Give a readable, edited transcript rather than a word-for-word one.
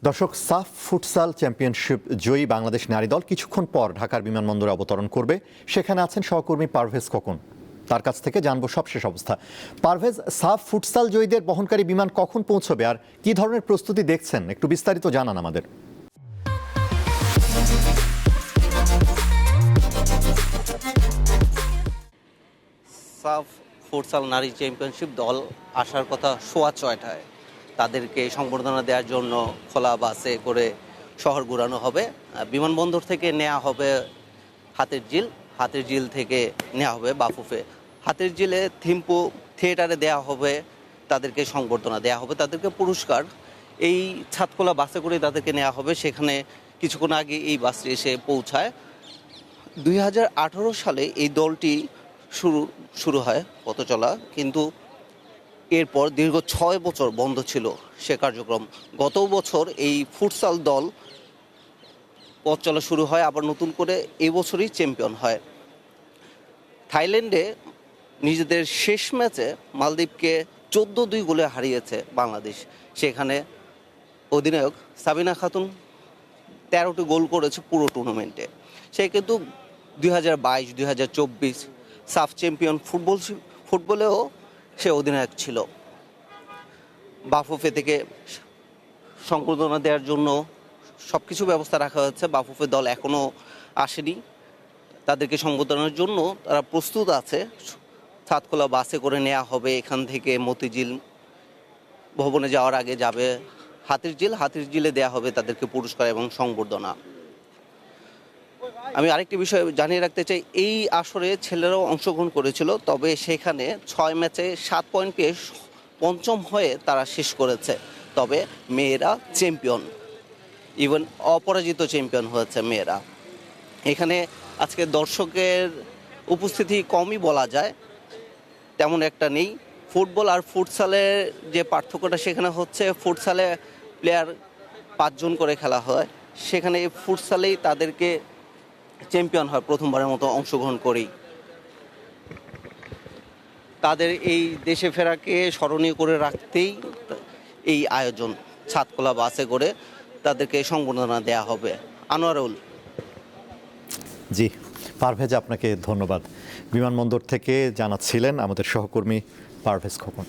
দর্শক, সাফ futsal championship জয়ী বাংলাদেশ নারী দল কিছুক্ষণ পর ঢাকার বিমানবন্দরে অবতরণ করবে। সেখানে আছেন সহকর্মী পারভেজ খোকন। তার কাছ থেকে জানবো সবশেষ অবস্থা। পারভেজ, সাফ ফুটসাল জয়ীদের বহনকারী বিমান কখন পৌঁছবে আর কি ধরনের প্রস্তুতি দেখছেন, একটু বিস্তারিত জানান আমাদের। সাফ ফুটসাল নারী চ্যাম্পিয়নশিপ দল আসার কথা 6:15টায়। তাদেরকে সংবর্ধনা দেওয়ার জন্য খোলা বাসে করে শহর ঘোরানো হবে। বিমানবন্দর থেকে নেওয়া হবে হাতের ঝিল থেকে নেওয়া হবে বাফুফে। হাতের ঝিলে থিম্পু থিয়েটারে দেওয়া হবে, তাদেরকে সংবর্ধনা দেওয়া হবে, তাদেরকে পুরস্কার। এই ছাদখোলা বাসে করে তাদেরকে নেওয়া হবে। সেখানে কিছুক্ষণ আগে এই বাসটি এসে পৌঁছায়। 2018 সালে এই দলটি শুরু হয় পথ চলা, কিন্তু এরপর দীর্ঘ 6 বছর বন্ধ ছিল সে কার্যক্রম। গত বছর এই ফুটসাল দল পথ চলা শুরু হয়, আবার নতুন করে এই বছরই চ্যাম্পিয়ন হয়। থাইল্যান্ডে নিজেদের শেষ ম্যাচে মালদ্বীপকে 14-2 গোলে হারিয়েছে বাংলাদেশ। সেখানে অধিনায়ক সাবিনা খাতুন 13টি গোল করেছে পুরো টুর্নামেন্টে। সে কিন্তু 2022, 2024 সাফ চ্যাম্পিয়ন ফুটবলেও সে অধিনায়ক ছিল। বাফুফে থেকে সংবর্ধনা দেওয়ার জন্য সব কিছু ব্যবস্থা রাখা হয়েছে। বাফুফে দল এখনও আসেনি, তাদেরকে সংবর্ধনার জন্য তারা প্রস্তুত আছে। ছাদখোলা বাসে করে নেওয়া হবে, এখান থেকে মতিঝিল ভবনে যাওয়ার আগে যাবে হাতির ঝিলে দেওয়া হবে তাদেরকে পুরস্কার এবং সংবর্ধনা। আমি আরেকটি বিষয় জানিয়ে রাখতে চাই, এই আসরে ছেলেরাও অংশগ্রহণ করেছিল, তবে সেখানে 6 ম্যাচে 7 পয়েন্ট পেয়ে পঞ্চম হয়ে তারা শেষ করেছে। তবে মেয়েরা চ্যাম্পিয়ন, ইভেন অপরাজিত চ্যাম্পিয়ন হয়েছে মেয়েরা। এখানে আজকে দর্শকের উপস্থিতি কমই বলা যায়, তেমন একটা নেই। ফুটবল আর ফুটসালের যে পার্থক্যটা সেখানে হচ্ছে, ফুটসালে প্লেয়ার 5 জন করে খেলা হয়, সেখানে এই ফুটসালেই তাদেরকে চ্যাম্পিয়ন হয় প্রথমবারের মতো অংশগ্রহণ করেই। তাদের এই দেশে ফেরাকে স্মরণীয় করে রাখতেই এই আয়োজন। ছাদখোলা বাসে করে তাদেরকে সংবর্ধনা দেওয়া হবে। আনোয়ারুল। জি পারভেজ, আপনাকে ধন্যবাদ। বিমানবন্দর থেকে জানাচ্ছিলেন আমাদের সহকর্মী পারভেজ খোকন।